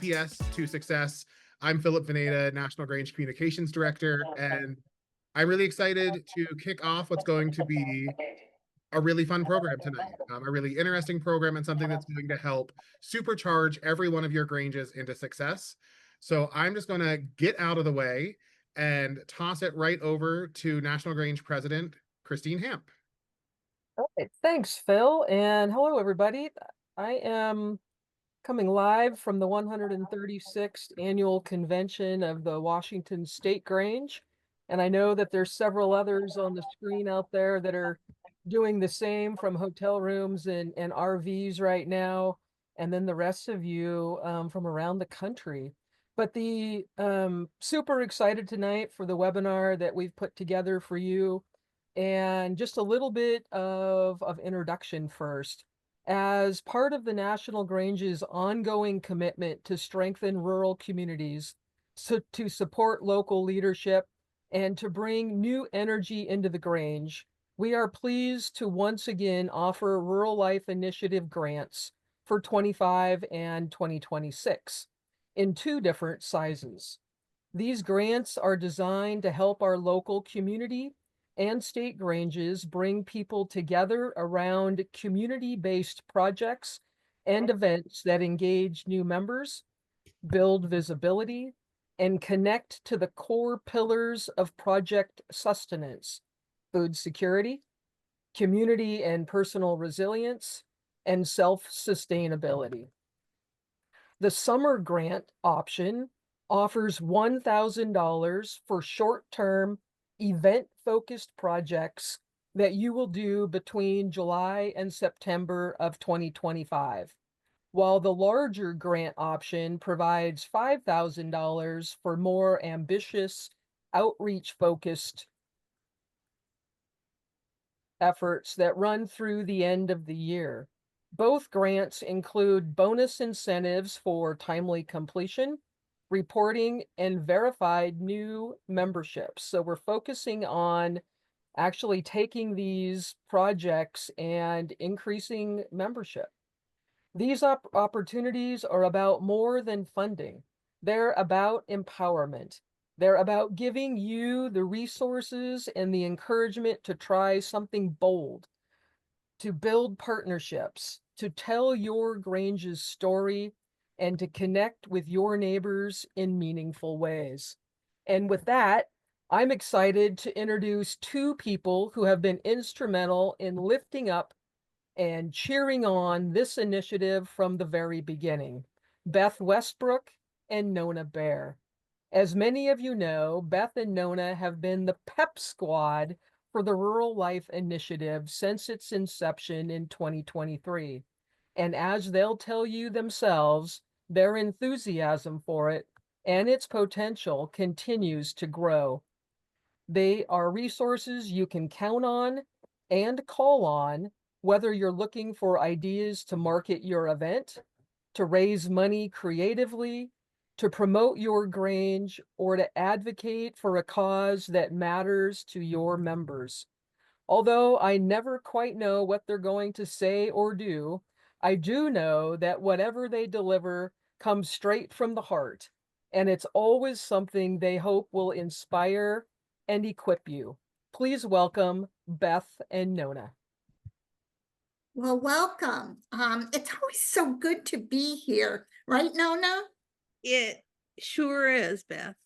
GPS to Success. I'm Philip Vonada, National Grange Communications Director, and I'm really excited to kick off what's going to be a really fun program tonight, a really interesting program and something that's going to help supercharge every one of your Granges into success. So I'm just going to get out of the way and toss it right over to National Grange President Christine Hamp. All right, thanks, Phil, and hello, everybody. I am coming live from the 136th Annual Convention of the Washington State Grange, and I know that there's several others on the screen out there that are doing the same from hotel rooms and RVs right now, and then the rest of you from around the country. But the super excited tonight for the webinar that we've put together for you. And just a little bit of introduction first. As part of the National Grange's ongoing commitment to strengthen rural communities, to support local leadership, and to bring new energy into the Grange, we are pleased to once again offer Rural Life Initiative grants for 25 and 2026 in two different sizes. These grants are designed to help our local community and state Granges bring people together around community-based projects and events that engage new members, build visibility, and connect to the core pillars of project sustenance: food security, community and personal resilience, and self-sustainability. The summer grant option offers $1,000 for short-term event-focused projects that you will do between July and September of 2025, while the larger grant option provides $5,000 for more ambitious, outreach-focused efforts that run through the end of the year. Both grants include bonus incentives for timely completion, reporting, and verified new memberships. So we're focusing on actually taking these projects and increasing membership. These opportunities are about more than funding. They're about empowerment. They're about giving you the resources and the encouragement to try something bold, to build partnerships, to tell your Grange's story, and to connect with your neighbors in meaningful ways. And with that, I'm excited to introduce two people who have been instrumental in lifting up and cheering on this initiative from the very beginning: Beth Westbrook and Nona Bear. As many of you know, Beth and Nona have been the pep squad for the Rural Life Initiative since its inception in 2023. And as they'll tell you themselves, their enthusiasm for it and its potential continues to grow. They are resources you can count on and call on, whether you're looking for ideas to market your event, to raise money creatively, to promote your Grange, or to advocate for a cause that matters to your members. Although I never quite know what they're going to say or do, I do know that whatever they deliver comes straight from the heart, and it's always something they hope will inspire and equip you. Please welcome Beth and Nona. Well, welcome. It's always so good to be here, right, Nona? It sure is, Beth.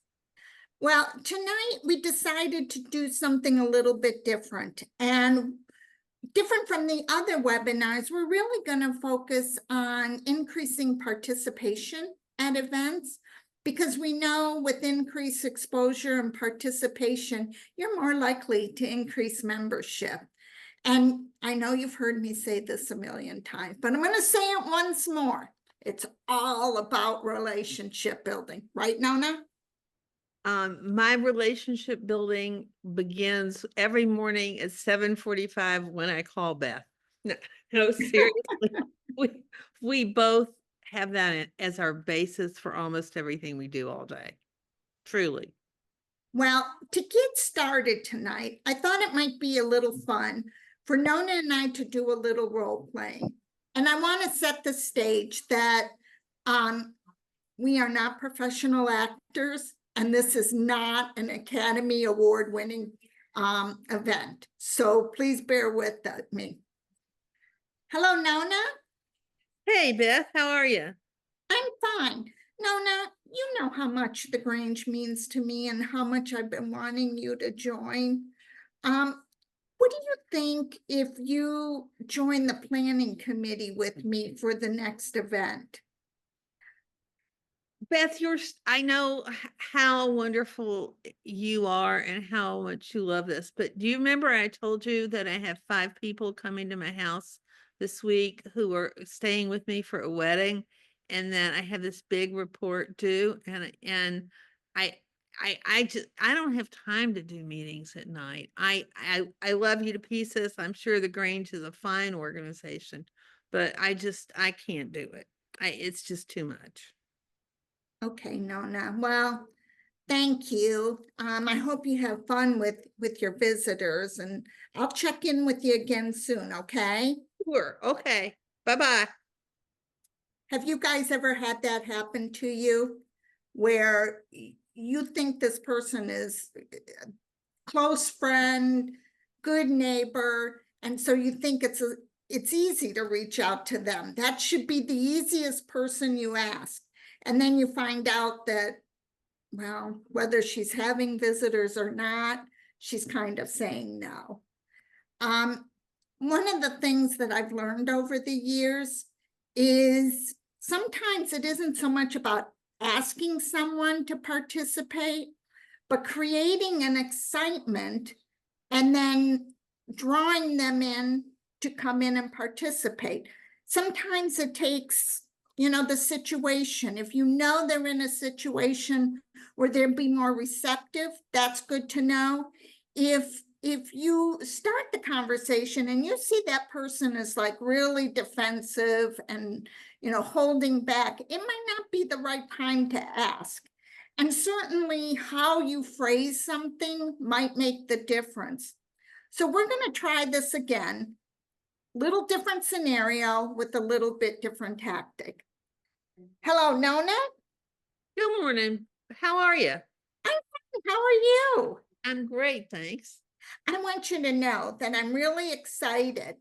Well, tonight we decided to do something a little bit different, and different from the other webinars. We're really going to focus on increasing participation at events, because we know with increased exposure and participation, you're more likely to increase membership. And I know you've heard me say this a million times, but I'm going to say it once more. It's all about relationship building, right, Nona? My relationship building begins every morning at 7:45 when I call Beth. No, seriously. we both have that as our basis for almost everything we do all day. Truly. Well, to get started tonight, I thought it might be a little fun for Nona and I to do a little role playing. And I want to set the stage that we are not professional actors, and this is not an Academy Award-winning event. So please bear with me. Hello, Nona. Hey, Beth, how are you? I'm fine. Nona, you know how much the Grange means to me and how much I've been wanting you to join. What do you think if you join the planning committee with me for the next event? Beth, I know how wonderful you are and how much you love this, but do you remember I told you that I have 5 people coming to my house this week who are staying with me for a wedding, and that I have this big report due, and I don't have time to do meetings at night. I love you to pieces. I'm sure the Grange is a fine organization, but I can't do it. It's just too much. Okay, Nona. Well, thank you. I hope you have fun with your visitors, and I'll check in with you again soon, okay? Sure. Okay. Bye-bye. Have you guys ever had that happen to you where you think this person is a close friend, good neighbor, and so you think it's easy to reach out to them? That should be the easiest person you ask. And then you find out that, well, whether she's having visitors or not, she's kind of saying no. One of the things that I've learned over the years is sometimes it isn't so much about asking someone to participate, but creating an excitement and then drawing them in to come in and participate. Sometimes it takes, the situation. If you know they're in a situation where they'll be more receptive, that's good to know. If you start the conversation and you see that person is like really defensive and, holding back, it might not be the right time to ask. And certainly how you phrase something might make the difference. So we're going to try this again. Little different scenario with a little bit different tactic. Hello, Nona. Good morning. How are you? I'm fine. How are you? I'm great, thanks. I want you to know that I'm really excited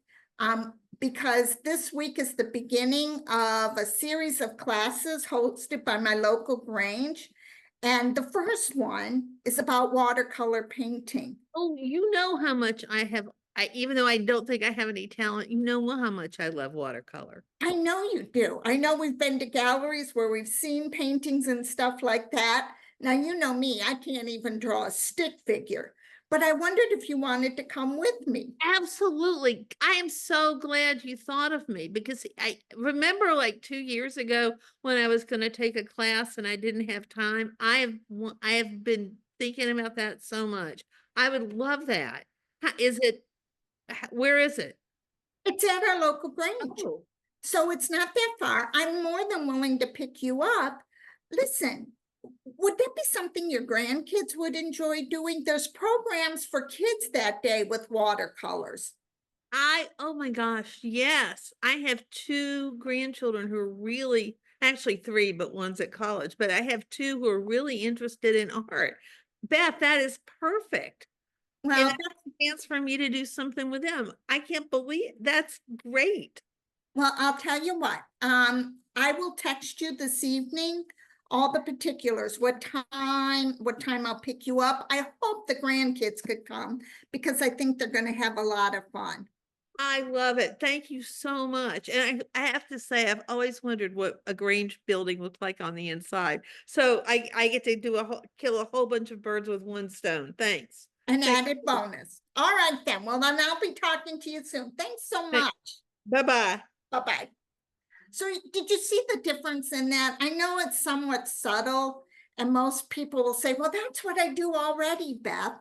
because this week is the beginning of a series of classes hosted by my local Grange. And the first one is about watercolor painting. Oh, you know how much even though I don't think I have any talent, you know how much I love watercolor. I know you do. I know we've been to galleries where we've seen paintings and stuff like that. Now, you know me, I can't even draw a stick figure, but I wondered if you wanted to come with me. Absolutely. I am so glad you thought of me, because I remember like 2 years ago when I was going to take a class and I didn't have time. I have been thinking about that so much. I would love that. Where is it? It's at our local Grange. Oh. So it's not that far. I'm more than willing to pick you up. Listen, would that be something your grandkids would enjoy doing? There's programs for kids that day with watercolors. Oh my gosh, yes. I have 2 grandchildren who are really, actually 3, but one's at college, but I have 2 who are really interested in art. Beth, that is perfect. Well, And that's a chance for me to do something with them. I can't believe that's great. well, I'll tell you what, I will text you this evening, all the particulars, what time I'll pick you up. I hope the grandkids could come because I think they're going to have a lot of fun. I love it. Thank you so much. And I have to say, I've always wondered what a Grange building looked like on the inside. So I get to kill a whole bunch of birds with one stone. Thanks. An added bonus. All right, then. Well, then I'll be talking to you soon. Thanks so much. Bye-bye. Bye-bye. So did you see the difference in that? I know it's somewhat subtle, and most people will say, well, that's what I do already, Beth.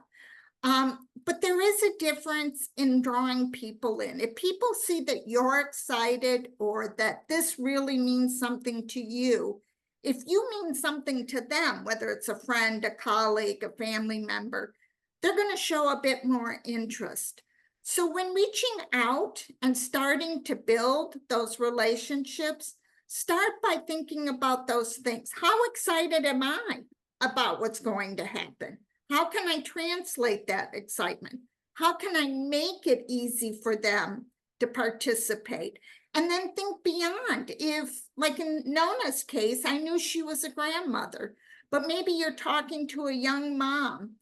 But there is a difference in drawing people in. If people see that you're excited or that this really means something to you, if you mean something to them, whether it's a friend, a colleague, a family member, they're going to show a bit more interest. So when reaching out and starting to build those relationships, Start by thinking about those things. How excited am I about what's going to happen? How can I translate that excitement? How can I make it easy for them to participate? And then think beyond. If, like in Nona's case, I knew she was a grandmother, but maybe you're talking to a young mom,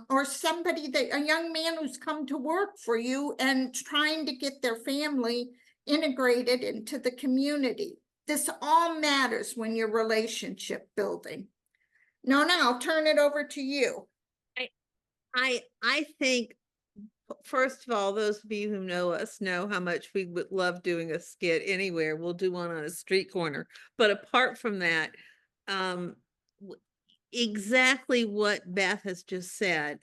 or somebody a young man who's come to work for you and trying to get their family integrated into the community. This all matters when you're relationship building. Nona, I'll turn it over to you. I think, first of all, those of you who know us know how much we would love doing a skit anywhere. We'll do one on a street corner. But apart from that, exactly what Beth has just said,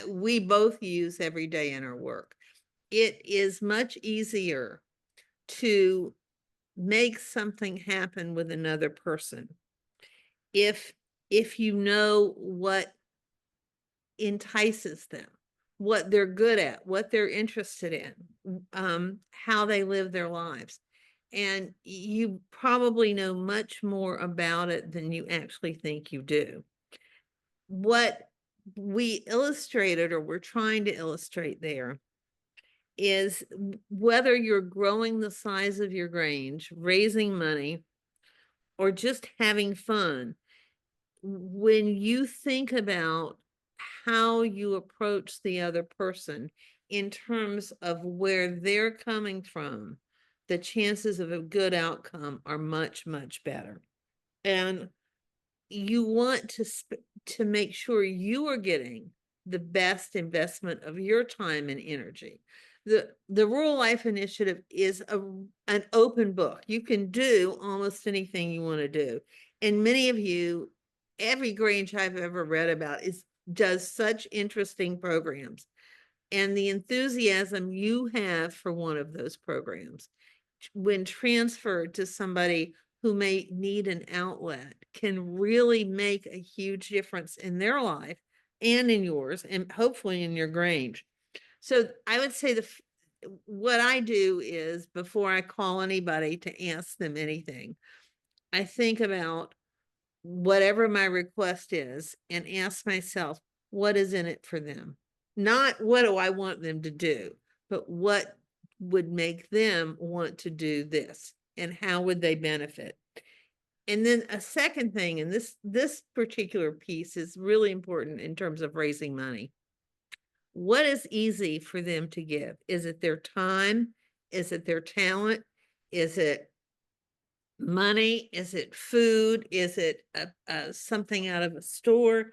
we both use every day in our work. It is much easier to make something happen with another person if you know what entices them, what they're good at, what they're interested in, how they live their lives. And you probably know much more about it than you actually think you do. What we illustrated, or we're trying to illustrate there, is whether you're growing the size of your Grange, raising money, or just having fun, when you think about how you approach the other person in terms of where they're coming from, the chances of a good outcome are much, much better. And you want to make sure you are getting the best investment of your time and energy. The Rural Life Initiative is an open book. You can do almost anything you want to do. And many of you, every Grange I've ever read about does such interesting programs. And the enthusiasm you have for one of those programs, when transferred to somebody who may need an outlet, can really make a huge difference in their life and in yours, and hopefully in your Grange. So I would say what I do is, before I call anybody to ask them anything, I think about whatever my request is and ask myself, what is in it for them? Not what do I want them to do, but what would make them want to do this, and how would they benefit? And then a second thing, and this particular piece is really important in terms of raising money. What is easy for them to give? Is it their time? Is it their talent? Is it money? Is it food? Is it something out of a store?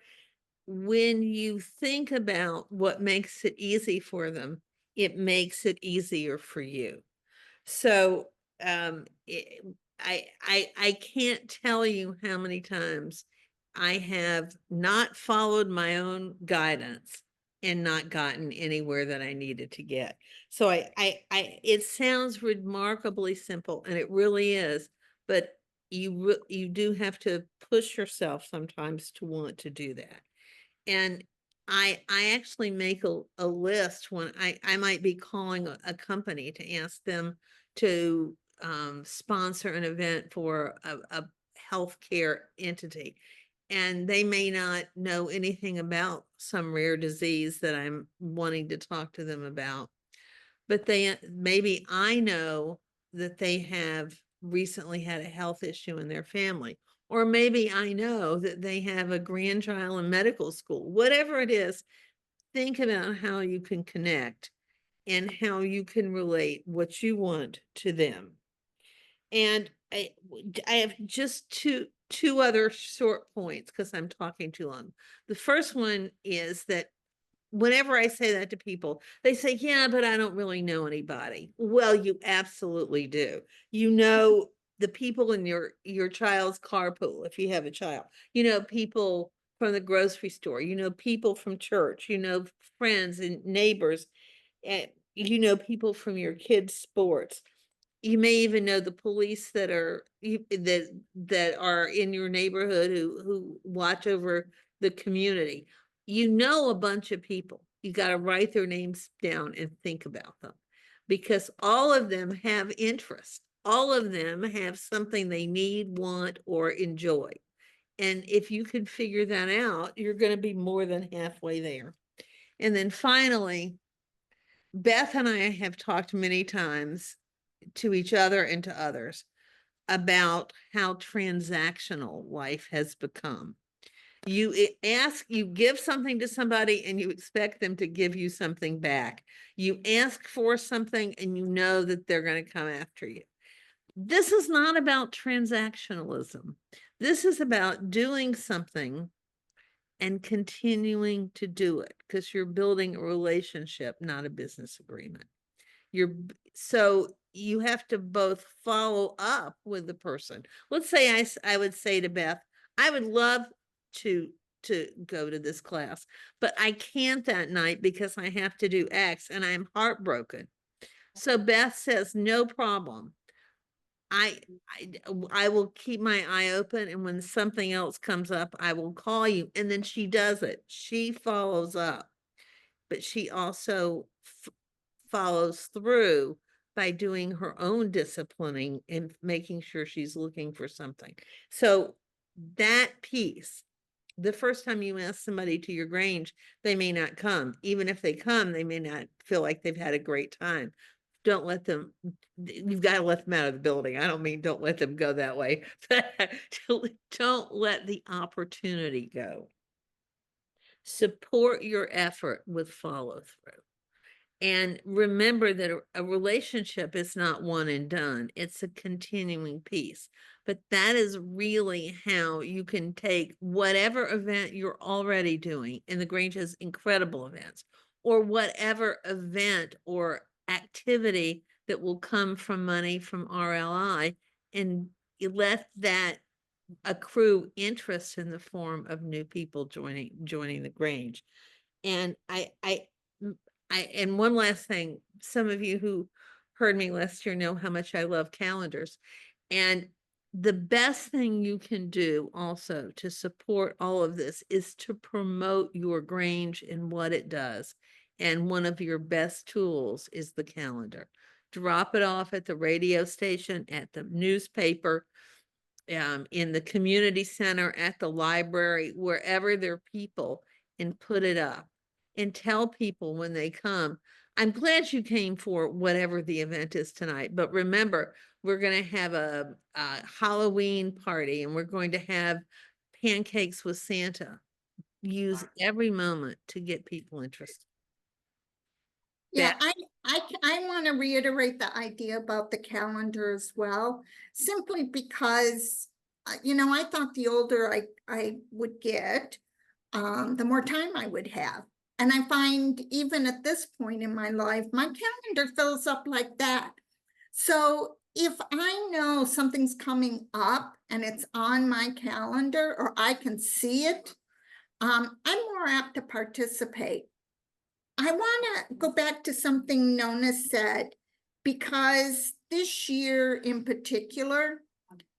When you think about what makes it easy for them, it makes it easier for you. So I can't tell you how many times I have not followed my own guidance and not gotten anywhere that I needed to get. So it sounds remarkably simple, and it really is, but you do have to push yourself sometimes to want to do that. And I actually make a list when I might be calling a company to ask them to sponsor an event for a healthcare entity. And they may not know anything about some rare disease that I'm wanting to talk to them about. But maybe I know that they have recently had a health issue in their family. Or maybe I know that they have a grandchild in medical school. Whatever it is, think about how you can connect and how you can relate what you want to them. And I have just two other short points because I'm talking too long. The first one is that whenever I say that to people, they say, yeah, but I don't really know anybody. Well, you absolutely do. You know the people in your child's carpool, if you have a child. You know people from the grocery store. You know people from church. You know friends and neighbors. You know people from your kids' sports. You may even know the police that are in your neighborhood who watch over the community. You know a bunch of people. You got to write their names down and think about them, because all of them have interest. all of them have something they need, want, or enjoy. And if you can figure that out, you're going to be more than halfway there. And then finally, Beth and I have talked many times to each other and to others about how transactional life has become. You give something to somebody and you expect them to give you something back. You ask for something and you know that they're going to come after you. This is not about transactionalism. This is about doing something and continuing to do it because you're building a relationship, not a business agreement. So you have to both follow up with the person. Let's say I would say to Beth, I would love to go to this class, but I can't that night because I have to do X and I'm heartbroken. So Beth says, no problem. I will keep my eye open, and when something else comes up, I will call you. And then she does it. She follows up, but she also follows through by doing her own disciplining and making sure she's looking for something. So that piece, the first time you ask somebody to your Grange, they may not come. Even if they come, they may not feel like they've had a great time. Don't let them, you've got to let them out of the building. I don't mean don't let them go that way. Don't let the opportunity go. Support your effort with follow through. And remember that a relationship is not one and done. It's a continuing piece. But that is really how you can take whatever event you're already doing, and the Grange has incredible events, or whatever event or activity that will come from money from RLI, and you let that accrue interest in the form of new people joining the Grange. And and one last thing, some of you who heard me last year know how much I love calendars. And the best thing you can do also to support all of this is to promote your Grange and what it does. And one of your best tools is the calendar. Drop it off at the radio station, at the newspaper, in the community center, at the library, wherever there are people, and put it up. And tell people when they come, I'm glad you came for whatever the event is tonight, but remember, we're going to have a Halloween party and we're going to have pancakes with Santa. Use every moment to get people interested. Yeah, I want to reiterate the idea about the calendar as well, simply because, I thought the older I would get, the more time I would have. And I find even at this point in my life, my calendar fills up like that. So if I know something's coming up and it's on my calendar or I can see it, I'm more apt to participate. I want to go back to something Nona said, because this year in particular,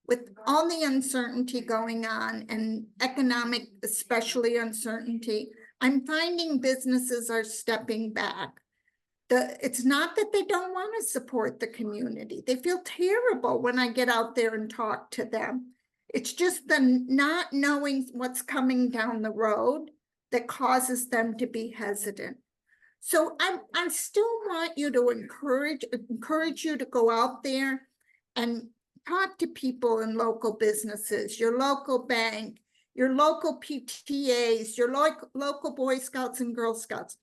with all the uncertainty going on and economic, especially uncertainty, I'm finding businesses are stepping back. It's not that they don't want to support the community. They feel terrible when I get out there and talk to them. It's just the not knowing what's coming down the road that causes them to be hesitant. So I still want you to encourage you to go out there and talk to people in local businesses, your local bank, your local PTAs, your local Boy Scouts and Girl Scouts.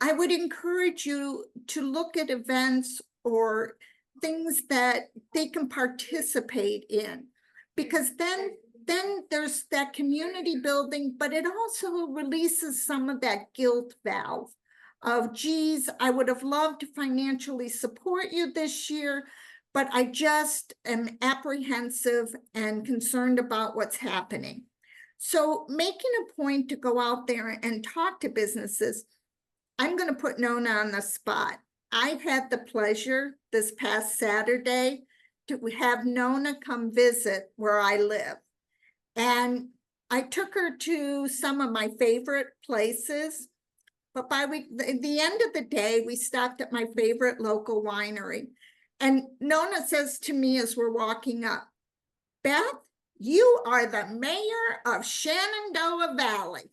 I would encourage you to look at events or things that they can participate in, because then there's that community building, but it also releases some of that guilt valve of, geez, I would have loved to financially support you this year, but I just am apprehensive and concerned about what's happening. So making a point to go out there and talk to businesses. I'm going to put Nona on the spot. I had the pleasure this past Saturday to have Nona come visit where I live. And I took her to some of my favorite places. But by the end of the day, we stopped at my favorite local winery. And Nona says to me as we're walking up, Beth, you are the mayor of Shenandoah Valley.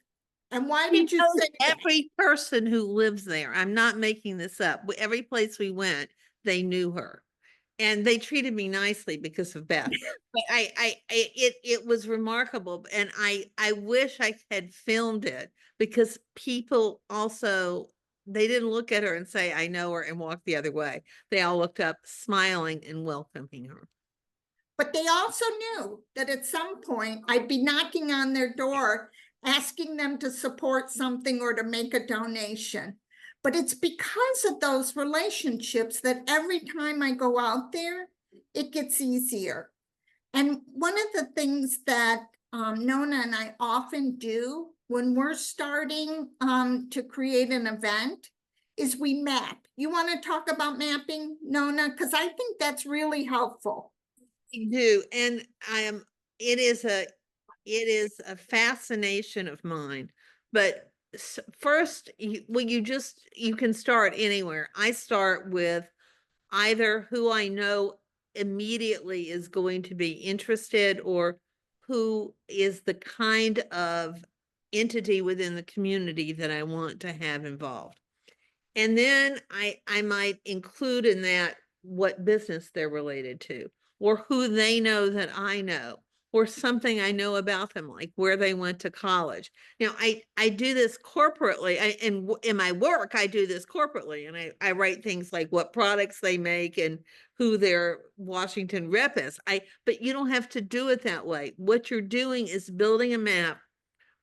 And why She did you knows say that? every person who lives there. I'm not making this up. Every place we went, they knew her. And they treated me nicely because of Beth. But it was remarkable. And I wish I had filmed it, because people also, they didn't look at her and say, I know her, and walk the other way. They all looked up smiling and welcoming her. But they also knew that at some point I'd be knocking on their door, asking them to support something or to make a donation. But it's because of those relationships that every time I go out there, it gets easier. And one of the things that Nona and I often do when we're starting to create an event is we map. You want to talk about mapping, Nona? Because I think that's really helpful. I do, and it is a fascination of mine. But first, you can start anywhere. I start with either who I know immediately is going to be interested, or who is the kind of entity within the community that I want to have involved. And then I might include in that what business they're related to, or who they know that I know, or something I know about them, like where they went to college. Now, I do this corporately, and in my work, I do this corporately, and I write things like what products they make and who their Washington rep is. But you don't have to do it that way. What you're doing is building a map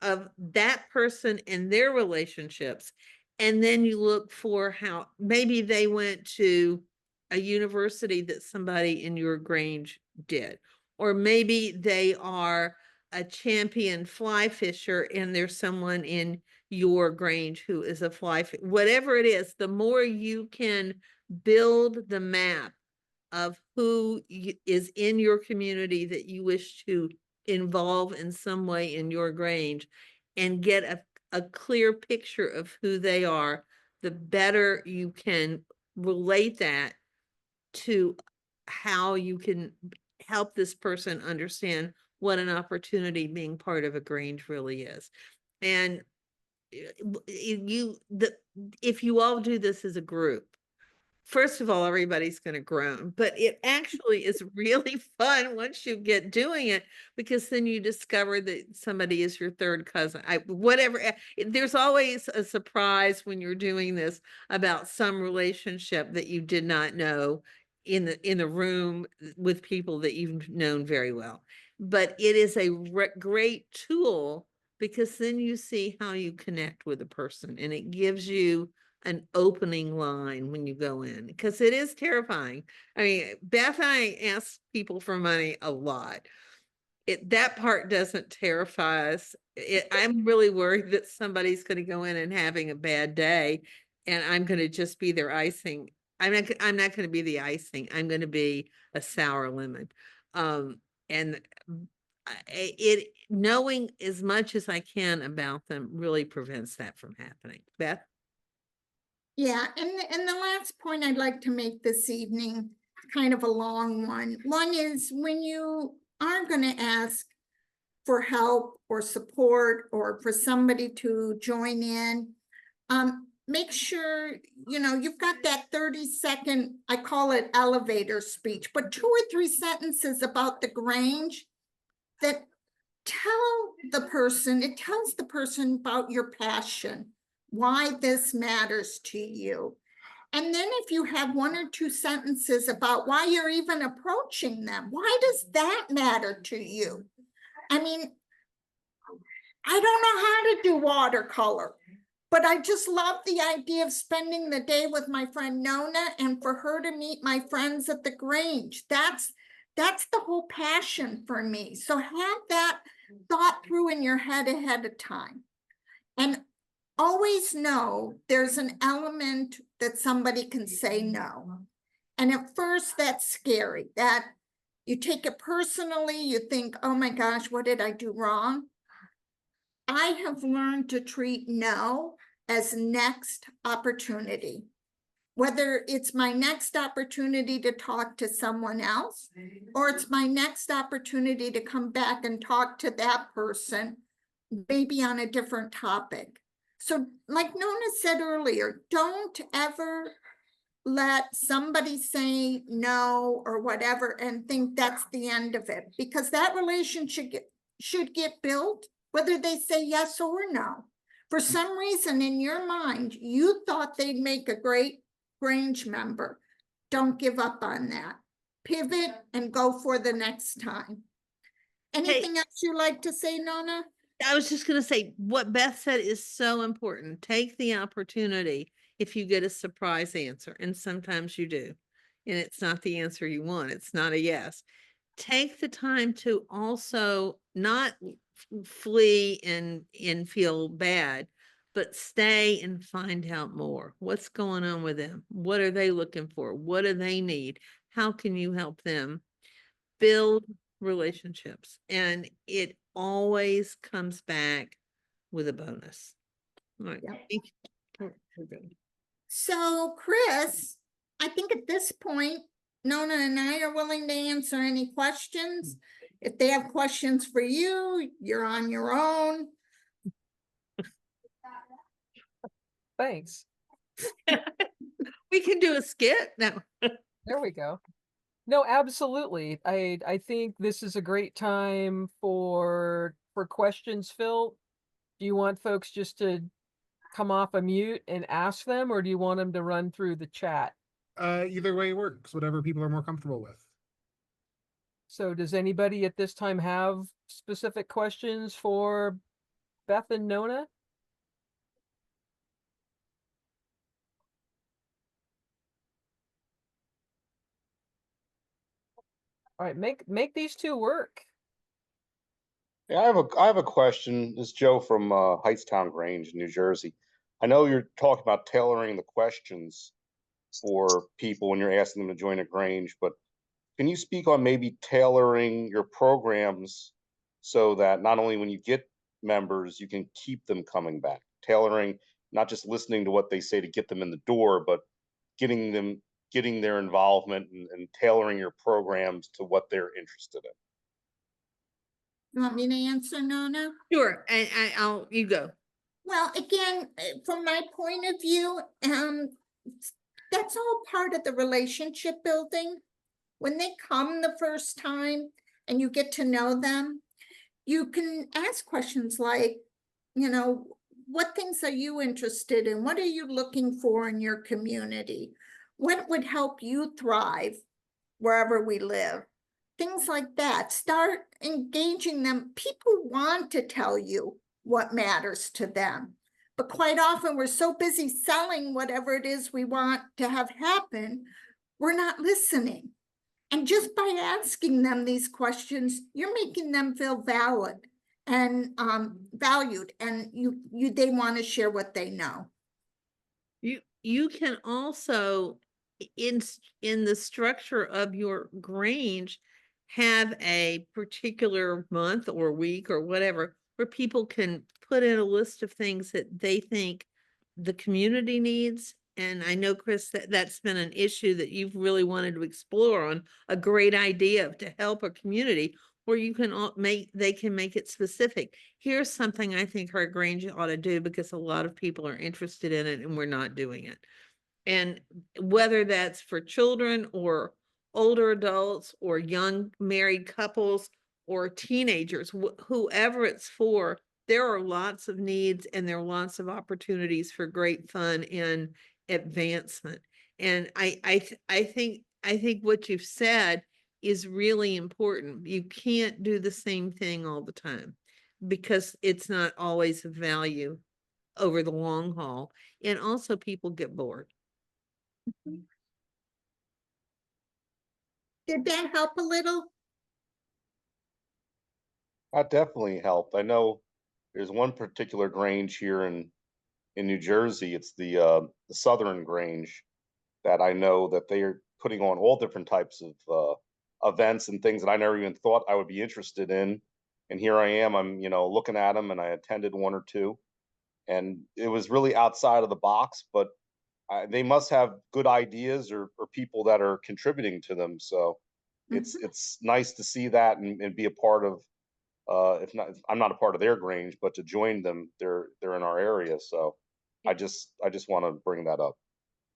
of that person and their relationships. And then you look for how maybe they went to a university that somebody in your Grange did, or maybe they are a champion fly fisher and there's someone in your Grange who is a whatever it is. The more you can build the map of who is in your community that you wish to involve in some way in your Grange, and get a clear picture of who they are, the better you can relate that to how you can help this person understand what an opportunity being part of a Grange really is. And if you all do this as a group, first of all, everybody's going to groan, but it actually is really fun once you get doing it, because then you discover that somebody is your third cousin. There's always a surprise when you're doing this about some relationship that you did not know in the room with people that you've known very well. But it is a great tool, because then you see how you connect with a person, and it gives you an opening line when you go in, because it is terrifying. I mean, Beth and I ask people for money a lot. That part doesn't terrify us. I'm really worried that somebody's going to go in and having a bad day, and I'm going to just be their icing. I'm not going to be the icing. I'm going to be a sour lemon. And knowing as much as I can about them really prevents that from happening. Beth? Yeah, and the last point I'd like to make this evening, kind of a long one. One is when you are going to ask for help or support or for somebody to join in, make sure, you've got that 30-second, I call it elevator speech, but 2 or 3 sentences about the Grange that it tells the person about your passion, why this matters to you. And then if you have 1 or 2 sentences about why you're even approaching them, why does that matter to you? I mean, I don't know how to do watercolor, but I just love the idea of spending the day with my friend Nona and for her to meet my friends at the Grange. That's the whole passion for me. So have that thought through in your head ahead of time. And always know there's an element that somebody can say no. And at first that's scary, that you take it personally, you think, oh my gosh, what did I do wrong? I have learned to treat no as next opportunity. Whether it's my next opportunity to talk to someone else, or it's my next opportunity to come back and talk to that person, maybe on a different topic. So like Nona said earlier, don't ever let somebody say no or whatever and think that's the end of it, because that relationship should get built whether they say yes or no. For some reason in your mind, you thought they'd make a great Grange member. Don't give up on that. Pivot and go for the next time. Anything else you'd like to say, Nona? I was just going to say what Beth said is so important. Take the opportunity if you get a surprise answer, and sometimes you do, and it's not the answer you want. It's not a yes. Take the time to also not flee and feel bad, but stay and find out more. What's going on with them? What are they looking for? What do they need? How can you help them? Build relationships, and it always comes back with a bonus. All right. Yep. So, Chris, I think at this point, Nona and I are willing to answer any questions. If they have questions for you, you're on your own. Thanks. We can do a skit now. There we go. No, absolutely. I think this is a great time for questions, Phil. Do you want folks just to come off a mute and ask them, or do you want them to run through the chat? Either way works, whatever people are more comfortable with. So does anybody at this time have specific questions for Beth and Nona? All right, make these two work. Yeah, I have a question. This is Joe from Hightstown Grange, New Jersey. I know you're talking about tailoring the questions for people when you're asking them to join a Grange, but can you speak on maybe tailoring your programs so that not only when you get members, you can keep them coming back? Tailoring, not just listening to what they say to get them in the door, but getting their involvement and tailoring your programs to what they're interested in. You want me to answer, Nona? Sure, and I'll you go. Well, again, from my point of view, that's all part of the relationship building. When they come the first time and you get to know them, you can ask questions like, you know, what things are you interested in? What are you looking for in your community? What would help you thrive wherever we live? Things like that. Start engaging them. People want to tell you what matters to them. But quite often we're so busy selling whatever it is we want to have happen, we're not listening. And just by asking them these questions, you're making them feel valid and valued, and they want to share what they know. You can also in the structure of your Grange have a particular month or week or whatever where people can put in a list of things that they think the community needs. And I know, Chris, that's been an issue that you've really wanted to explore, on a great idea to help a community where you can they can make it specific. Here's something I think our Grange ought to do, because a lot of people are interested in it and we're not doing it. And whether that's for children or older adults or young married couples or teenagers, whoever it's for, there are lots of needs and there are lots of opportunities for great fun and advancement. And I think what you've said is really important. You can't do the same thing all the time, because it's not always of value over the long haul. And also people get bored. Did that help a little? That definitely helped. I know there's one particular Grange here in New Jersey. It's the Southern Grange, that I know that they are putting on all different types of events and things that I never even thought I would be interested in. And here I am, I'm looking at them, and I attended one or two, and it was really outside of the box, but they must have good ideas or people that are contributing to them. So Mm-hmm. it's nice to see that and be a part of, if not, I'm not a part of their Grange, but to join them, they're in our area. So I just want to bring that up.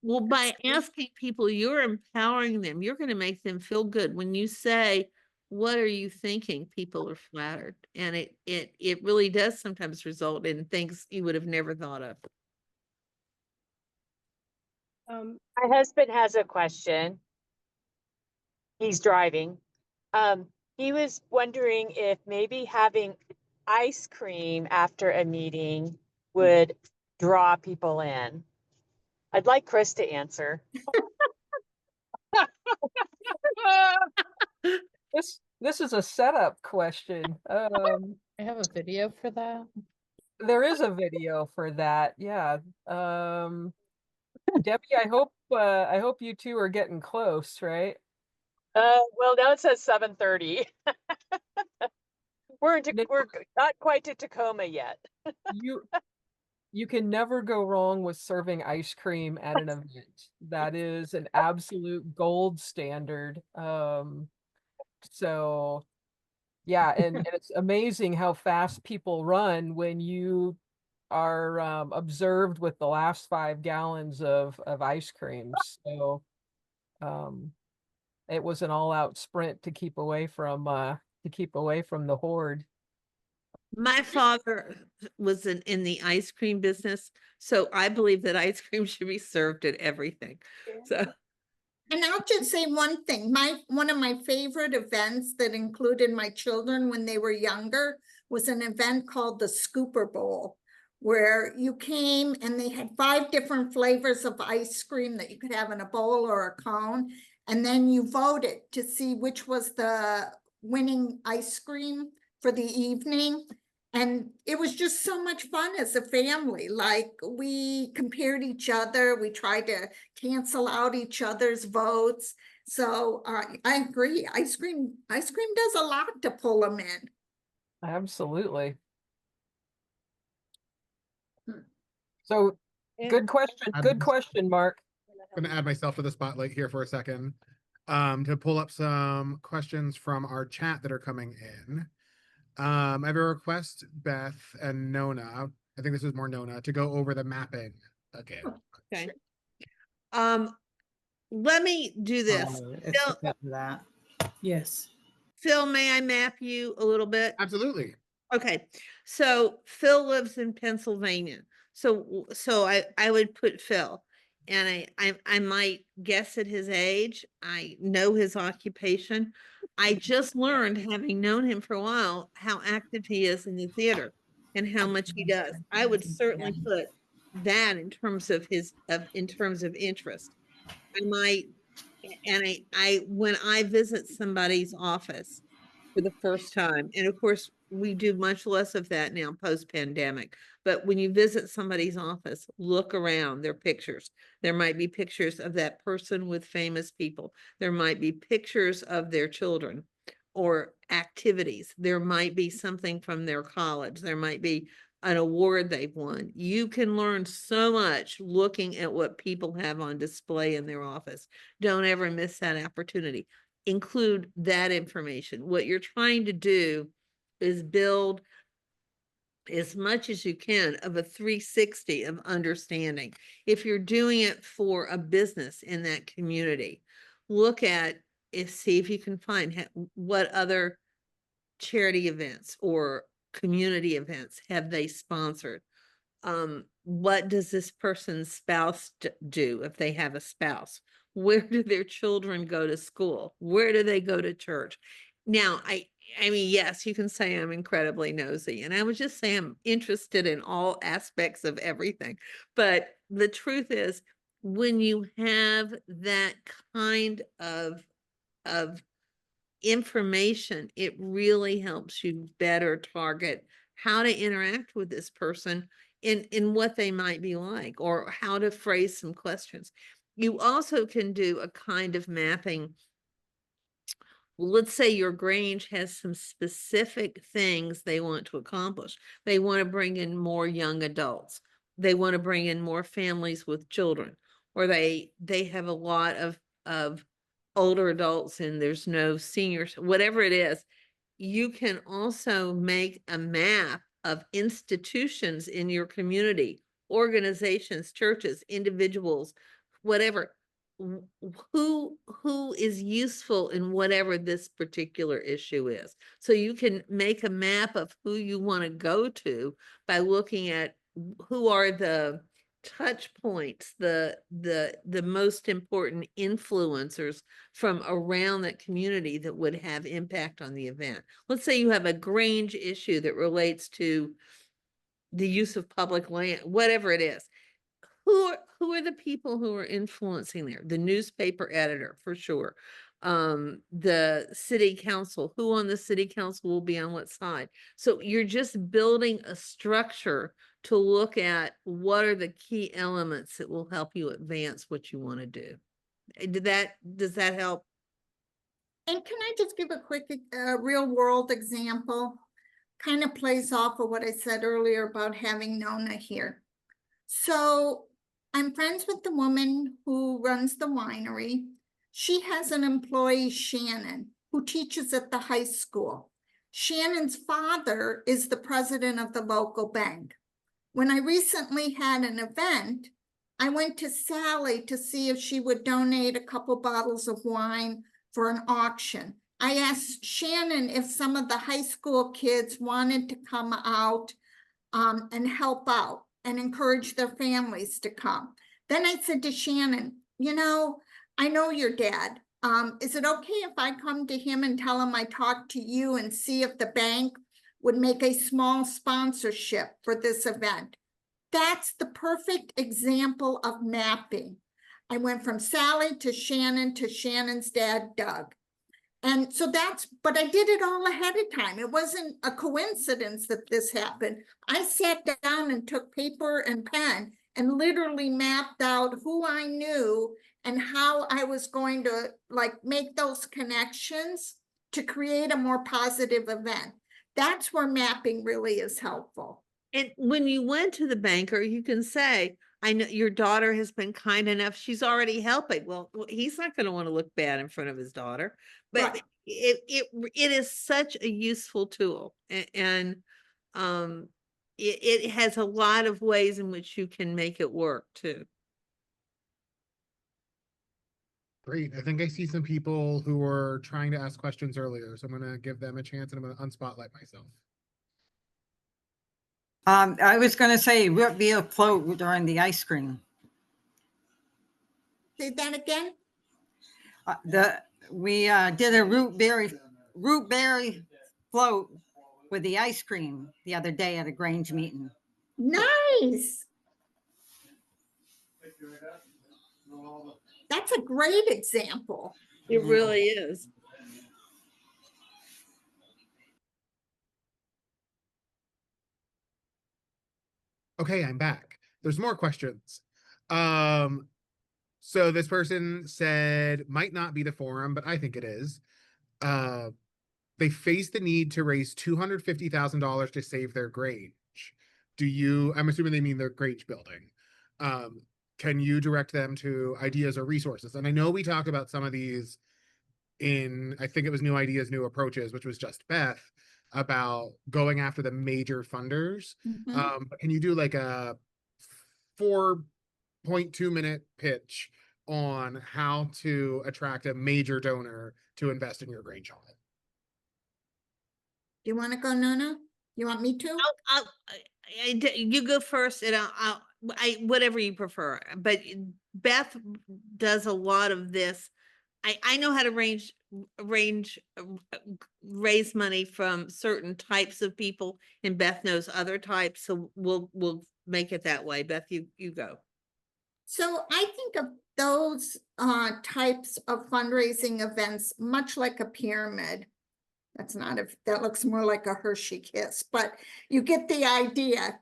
Well, by asking people, you're empowering them. You're going to make them feel good. When you say, "What are you thinking?" people are flattered, and it really does sometimes result in things you would have never thought of. My husband has a question. He's driving. He was wondering if maybe having ice cream after a meeting would draw people in. I'd like Chris to answer. This is a setup question. I have a video for that. There is a video for that. Yeah. Debbie, I hope you two are getting close, right? Well, now it says 7:30. We're not quite to Tacoma yet. You can never go wrong with serving ice cream at an event. That is an absolute gold standard. So yeah, and it's amazing how fast people run when you are observed with the last 5 gallons of ice cream. So it was an all-out sprint to keep away from the horde. My father was in the ice cream business, so I believe that ice cream should be served at everything. So And I'll just say one thing, one of my favorite events that included my children when they were younger was an event called the Scooper Bowl, where you came and they had 5 different flavors of ice cream that you could have in a bowl or a cone. And then you voted to see which was the winning ice cream for the evening. And it was just so much fun as a family. Like, we compared each other, we tried to cancel out each other's votes. So I agree. Ice cream does a lot to pull them in. Absolutely. So good question, Mark. I'm gonna add myself to the spotlight here for a second, to pull up some questions from our chat that are coming in. I have a request, Beth and Nona. I think this is more Nona, to go over the mapping again. okay. Let me do this. That. Yes. Phil, may I map you a little bit? Absolutely. Okay, so Phil lives in Pennsylvania. So I would put Phil, and I might guess at his age. I know his occupation. I just learned, having known him for a while, how active he is in the theater and how much he does. I would certainly put that in terms of interest. I might, and I when I visit somebody's office for the first time, and of course we do much less of that now post-pandemic, but when you visit somebody's office, look around their pictures. There might be pictures of that person with famous people. There might be pictures of their children or activities. There might be something from their college. There might be an award they've won. You can learn so much looking at what people have on display in their office. Don't ever miss that opportunity. Include that information. What you're trying to do is build as much as you can of a 360 of understanding. If you're doing it for a business in that community, look at see if you can find what other charity events or community events have they sponsored. What does this person's spouse do if they have a spouse? Where do their children go to school? Where do they go to church? Now, I mean, yes, you can say I'm incredibly nosy, and I would just say I'm interested in all aspects of everything. But the truth is, when you have that kind of information, it really helps you better target how to interact with this person in what they might be like, or how to phrase some questions. You also can do a kind of mapping. Well, let's say your Grange has some specific things they want to accomplish. They want to bring in more young adults. They want to bring in more families with children. or they have a lot of older adults and there's no seniors, whatever it is, you can also make a map of institutions in your community, organizations, churches, individuals, whatever, who is useful in whatever this particular issue is. So you can make a map of who you want to go to by looking at who are the touch points, the most important influencers from around that community that would have impact on the event. Let's say you have a Grange issue that relates to the use of public land, whatever it is. Who are the people who are influencing there? The newspaper editor, for sure. The city council, who on the city council will be on what side? So you're just building a structure to look at what are the key elements that will help you advance what you want to do. Does that help? And can I just give a quick real world example? Kind of plays off of what I said earlier about having Nona here. So I'm friends with the woman who runs the winery. She has an employee, Shannon, who teaches at the high school. Shannon's father is the president of the local bank. When I recently had an event, I went to Sally to see if she would donate a couple bottles of wine for an auction. I asked Shannon if some of the high school kids wanted to come out and help out and encourage their families to come. Then I said to Shannon, you know your dad. Is it okay if I come to him and tell him I talked to you and see if the bank would make a small sponsorship for this event? That's the perfect example of mapping. I went from Sally to Shannon's dad, Doug. And so but I did it all ahead of time. It wasn't a coincidence that this happened. I sat down and took paper and pen and literally mapped out who I knew and how I was going to make those connections to create a more positive event. That's where mapping really is helpful. And when you went to the banker, you can say, I know your daughter has been kind enough. She's already helping. Well, he's not going to want to look bad in front of his daughter, but Right. it is such a useful tool, and it has a lot of ways in which you can make it work too. Great. I think I see some people who were trying to ask questions earlier, so I'm going to give them a chance and I'm going to unspotlight myself. I was going to say root beer float during the ice cream. Say that again? We did a root berry float with the ice cream the other day at a Grange meeting. Nice. That's a great example. It really is. Okay, I'm back. There's more questions. So this person said, might not be the forum, but I think it is. They face the need to raise $250,000 to save their Grange. I'm assuming they mean their Grange building. Can you direct them to ideas or resources? And I know we talked about some of these in, I think it was New Ideas, New Approaches, which was just Beth, about going after the major funders. But can you do like a 4.2-minute pitch on how to attract a major donor to invest in your Grange hall? Do you want to go, Nona? You want me to? You go first, and I whatever you prefer. But Beth does a lot of this. I know how to raise money from certain types of people, and Beth knows other types. So we'll make it that way. Beth, you go. So I think of those types of fundraising events much like a pyramid. That looks more like a Hershey kiss, but you get the idea.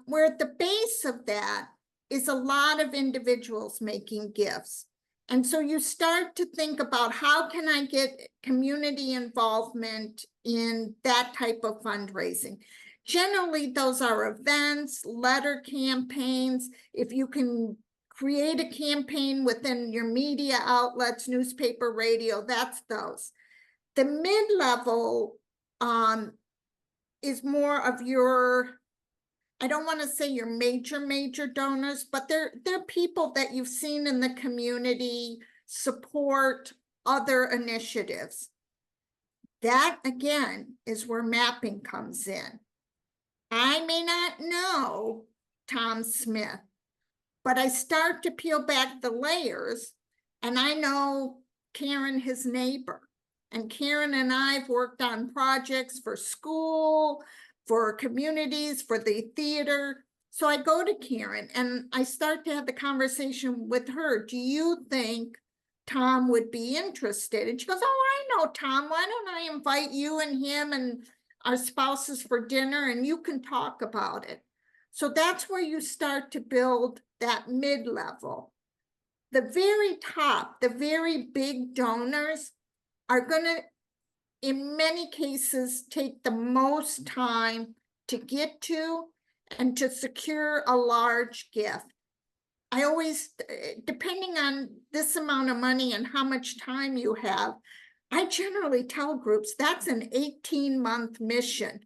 Where at the base of that is a lot of individuals making gifts. And so you start to think about how can I get community involvement in that type of fundraising. Generally, those are events, letter campaigns. If you can create a campaign within your media outlets, newspaper, radio, that's those. The mid-level is more of your, I don't want to say your major donors, but they're people that you've seen in the community support other initiatives. That again is where mapping comes in. I may not know Tom Smith, but I start to peel back the layers, and I know Karen, his neighbor. And Karen and I've worked on projects for school, for communities, for the theater. So I go to Karen and I start to have the conversation with her. Do you think Tom would be interested? And she goes, oh, I know Tom. Why don't I invite you and him and our spouses for dinner, and you can talk about it. So that's where you start to build that mid-level. The very top, the very big donors are going to, in many cases, take the most time to get to and to secure a large gift. I always, depending on this amount of money and how much time you have, I generally tell groups that's an 18-month mission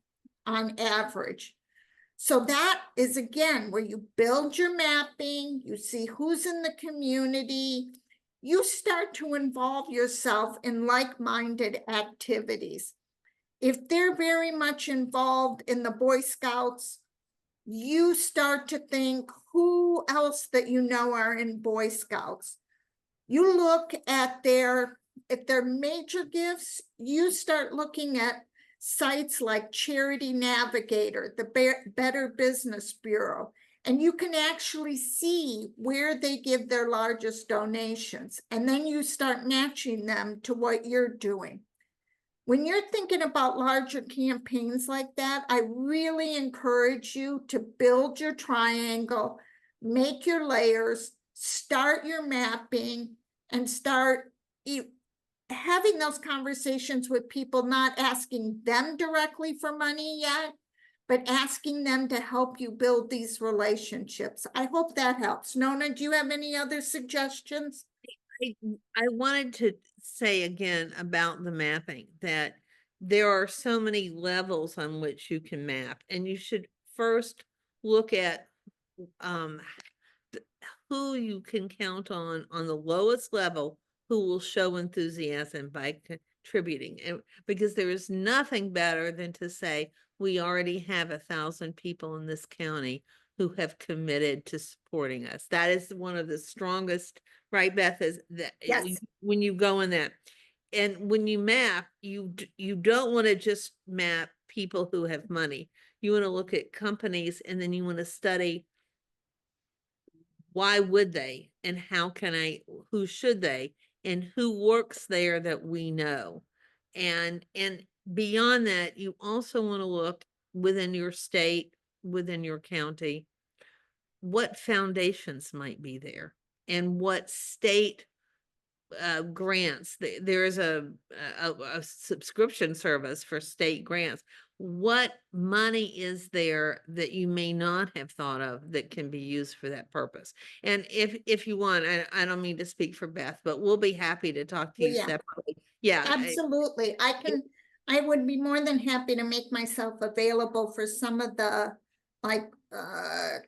on average. So that is, again, where you build your mapping, you see who's in the community, you start to involve yourself in like-minded activities. If they're very much involved in the Boy Scouts, you start to think who else that you know are in Boy Scouts. You look at if they're major gifts, you start looking at sites like Charity Navigator, the Better Business Bureau, and you can actually see where they give their largest donations. And then you start matching them to what you're doing. When you're thinking about larger campaigns like that, I really encourage you to build your triangle, make your layers, start your mapping, and start having those conversations with people, not asking them directly for money yet, but asking them to help you build these relationships. I hope that helps. Nona, do you have any other suggestions? I wanted to say again about the mapping that there are so many levels on which you can map, and you should first look at who you can count on the lowest level who will show enthusiasm by contributing. And because there is nothing better than to say, we already have 1,000 people in this county who have committed to supporting us. That is one of the strongest, right, Beth, is that Yes. when you go in that. And when you map, you don't want to just map people who have money. You want to look at companies, and then you want to study why would they, and who should they, and who works there that we know. And beyond that, you also want to look within your state, within your county, what foundations might be there and what state grants. There is a subscription service for state grants. What money is there that you may not have thought of that can be used for that purpose? And if you want, I don't mean to speak for Beth, but we'll be happy to talk to you Yeah. separately. Yeah, Absolutely. I would be more than happy to make myself available for some of the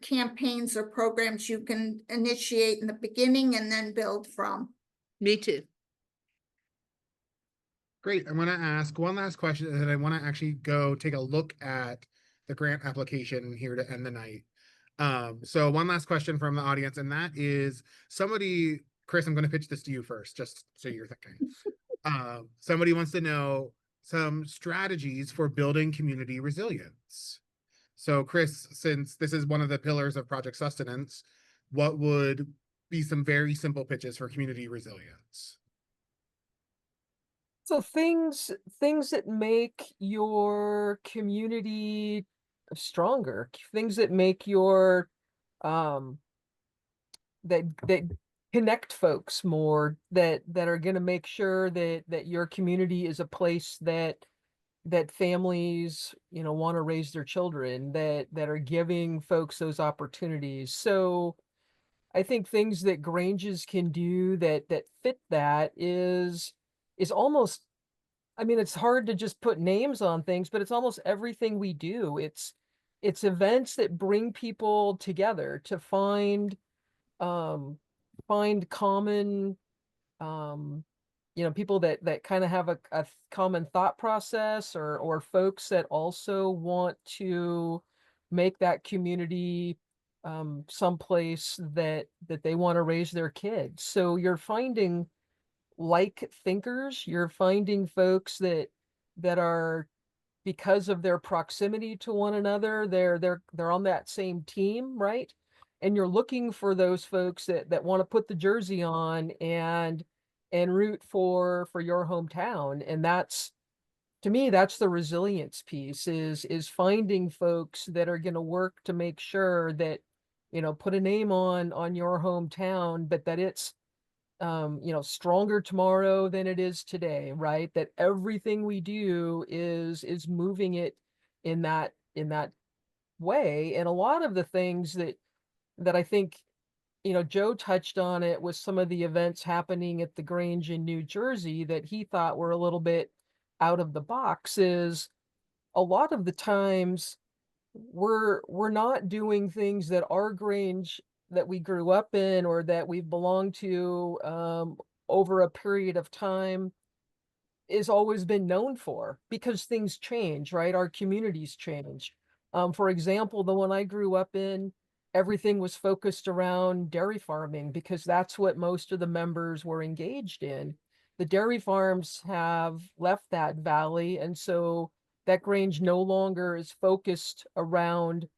campaigns or programs you can initiate in the beginning and then build from. me too. Great. I want to ask one last question, and then I want to actually go take a look at the grant application here to end the night. So one last question from the audience, and that is somebody, Chris, I'm going to pitch this to you first, just so you're thinking. Somebody wants to know some strategies for building community resilience. So Chris, since this is one of the pillars of Project Sustenance, what would be some very simple pitches for community resilience? So things that make your community stronger, things that make your that connect folks more, that are going to make sure that your community is a place that families, want to raise their children, that are giving folks those opportunities. So I think things that Granges can do that fit that is almost, I mean, it's hard to just put names on things, but it's almost everything we do. It's events that bring people together to um find common people that kind of have a common thought process, or folks that also want to make that community someplace that they want to raise their kids. So you're finding like thinkers, you're finding folks that are, because of their proximity to one another, they're on that same team, right? And you're looking for those folks that want to put the jersey on and root for your hometown. And that's, to me, that's the resilience piece, is finding folks that are going to work to make sure that, put a name on your hometown, but that it's stronger tomorrow than it is today, right? That everything we do is moving it in that way. And a lot of the things that I think, Joe touched on it with some of the events happening at the Grange in New Jersey that he thought were a little bit out of the box, is a lot of the times we're not doing things that our Grange that we grew up in or that we've belonged to over a period of time is always been known for, because things change, right? Our communities change. For example, the one I grew up in, everything was focused around dairy farming because that's what most of the members were engaged in. The dairy farms have left that valley, and so that Grange no longer is focused around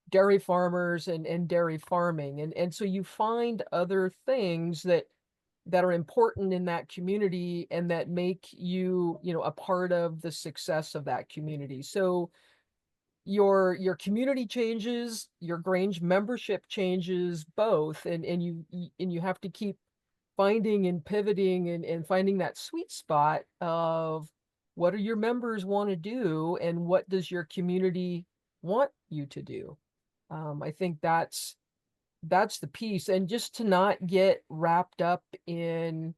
dairy farmers and dairy farming. And so you find other things that are important in that community and that make you, a part of the success of that community. So your community changes, your Grange membership changes both, and you have to keep finding and pivoting and finding that sweet spot of what do your members want to do and what does your community want you to do. I think that's the piece, and just to not get wrapped up in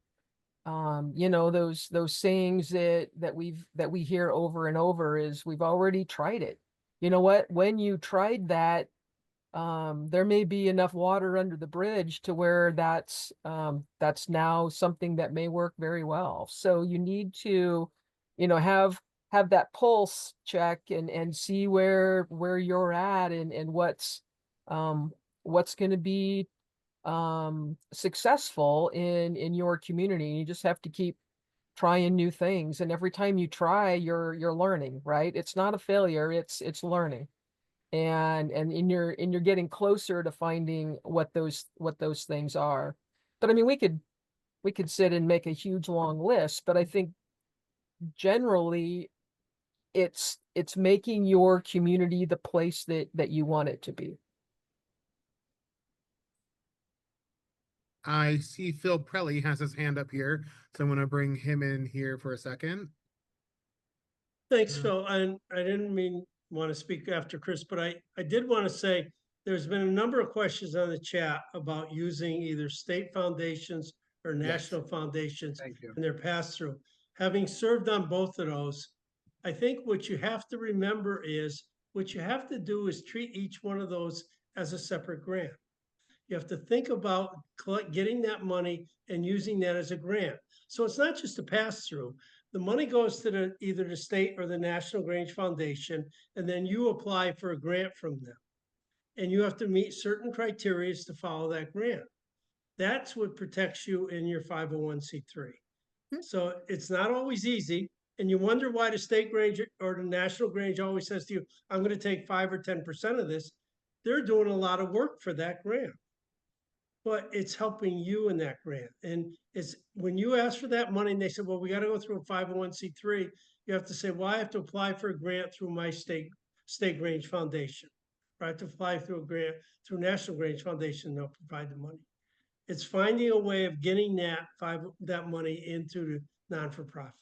those sayings that we hear over and over, is we've already tried it. You know what? When you tried that, there may be enough water under the bridge to where that's now something that may work very well. So you need to, have that pulse check and see where you're at and what's going to be successful in your community. You just have to keep trying new things, and every time you try, you're learning, right? It's not a failure, it's learning. And you're getting closer to finding what those things are. But I mean, we could sit and make a huge long list, but I think generally it's making your community the place that you want it to be. I see Phil Prelli has his hand up here, so I'm gonna bring him in here for a second. Thanks, Uh, Phil. And I didn't want to speak after Chris, but I did want to say there's been a number of questions on the chat about using either state foundations or Yes. national foundations Thank you. and their pass-through. Having served on both of those, I think what you have to remember is what you have to do is treat each one of those as a separate grant. You have to think about getting that money and using that as a grant. So it's not just a pass through. The money goes to either the state or the National Grange Foundation, and then you apply for a grant from them. And you have to meet certain criteria to follow that grant. That's what protects you in your 501c3. So it's not always easy. And you wonder why the state Grange or the National Grange always says to you, I'm going to take 5 or 10% of this. They're doing a lot of work for that grant, but it's helping you in that grant. And it's when you ask for that money and they said, well, we got to go through a 501c3, you have to say, well, I have to apply for a grant through my state Grange Foundation. Or I have to apply through a grant through National Grange Foundation, they'll provide the money. It's finding a way of getting that money into the non-for-profit.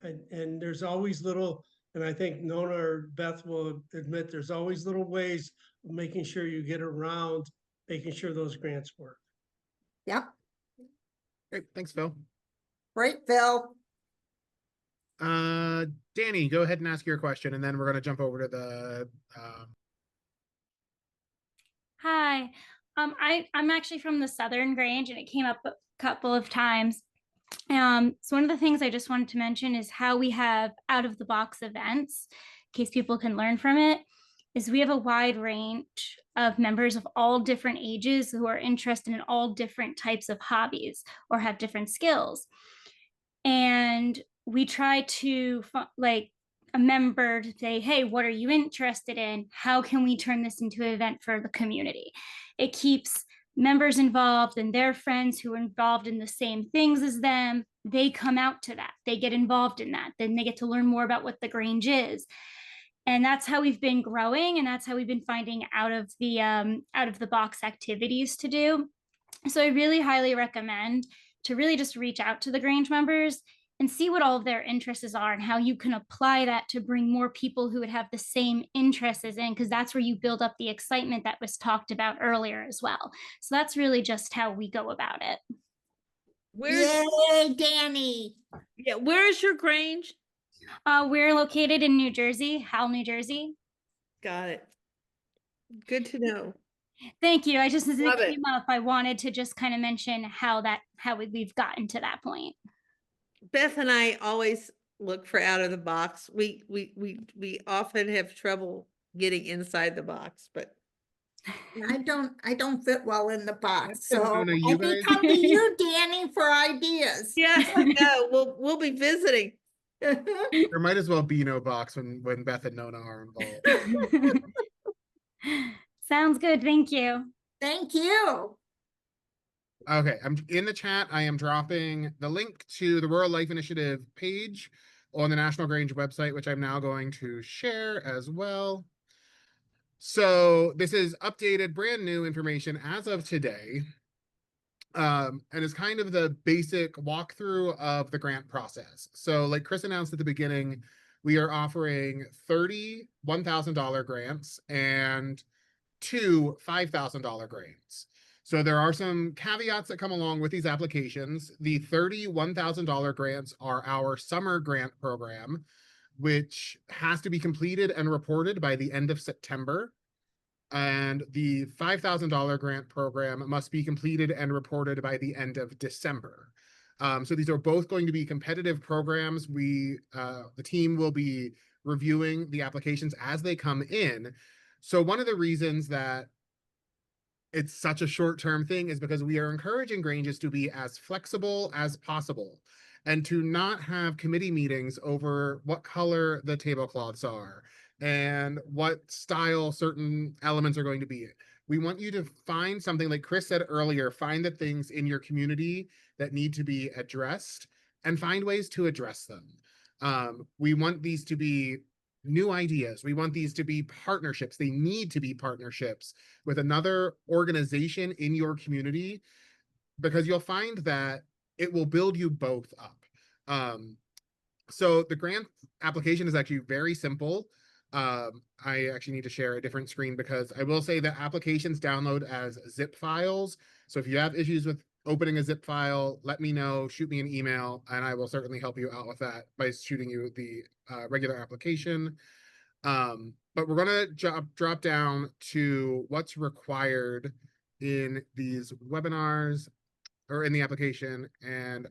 And there's always little, and I think Nona or Beth will admit, there's always little ways of making sure you get around making sure those grants work. Yep, Great, thanks, Phil. great, Phil. Danny, go ahead and ask your question, and then we're gonna jump over to the Hi, I'm actually from the Southern Grange, and it came up a couple of times. So one of the things I just wanted to mention is how we have out of the box events, in case people can learn from it, is we have a wide range of members of all different ages who are interested in all different types of hobbies or have different skills. And we try to like a member to say, hey, what are you interested in? How can we turn this into an event for the community? It keeps members involved and their friends who are involved in the same things as them. They come out to that. They get involved in that. Then they get to learn more about what the Grange is. And that's how we've been growing, and that's how we've been finding out of the box activities to do. So I really highly recommend to really just reach out to the Grange members and see what all of their interests are and how you can apply that to bring more people who would have the same interests in, because that's where you build up the excitement that was talked about earlier as well. So that's really just how we go about it. Yay, Danny. Yeah, where is your Grange? We're located in New Jersey, Howell, New Jersey. Got it. Good to know. Thank you. I just, as Love it it. came up, I wanted to just kind of mention how we've gotten to that point. Beth and I always look for out of the box. We often have trouble getting inside the box, but I don't fit well in the box, Yeah, so Nona, I you may guys- come to you, Danny, for ideas. yeah, no, we'll be visiting. there might as well be no box when Beth and Nona are involved. Sounds good. Thank you. Thank you. Okay, I'm in the chat. I am dropping the link to the Rural Life Initiative page on the National Grange website, which I'm now going to share as well. So this is updated, brand new information as of today. And it's kind of the basic walkthrough of the grant process. So like Chris announced at the beginning, we are offering 30 $1,000 grants and 2 $5,000 grants. So there are some caveats that come along with these applications. The 30 $1,000 grants are our summer grant program, which has to be completed and reported by the end of September. And the $5,000 grant program must be completed and reported by the end of December. So these are both going to be competitive programs. The team will be reviewing the applications as they come in. So one of the reasons that it's such a short-term thing is because we are encouraging Granges to be as flexible as possible and to not have committee meetings over what color the tablecloths are and what style certain elements are going to be. We want you to find something, like Chris said earlier, find the things in your community that need to be addressed and find ways to address them. We want these to be new ideas. We want these to be partnerships. They need to be partnerships with another organization in your community, because you'll find that it will build you both up. So the grant application is actually very simple. I actually need to share a different screen because I will say that applications download as zip files. So if you have issues with opening a zip file, let me know, shoot me an email, and I will certainly help you out with that by shooting you the regular application. But we're gonna drop down to what's required in these webinars or in the application, and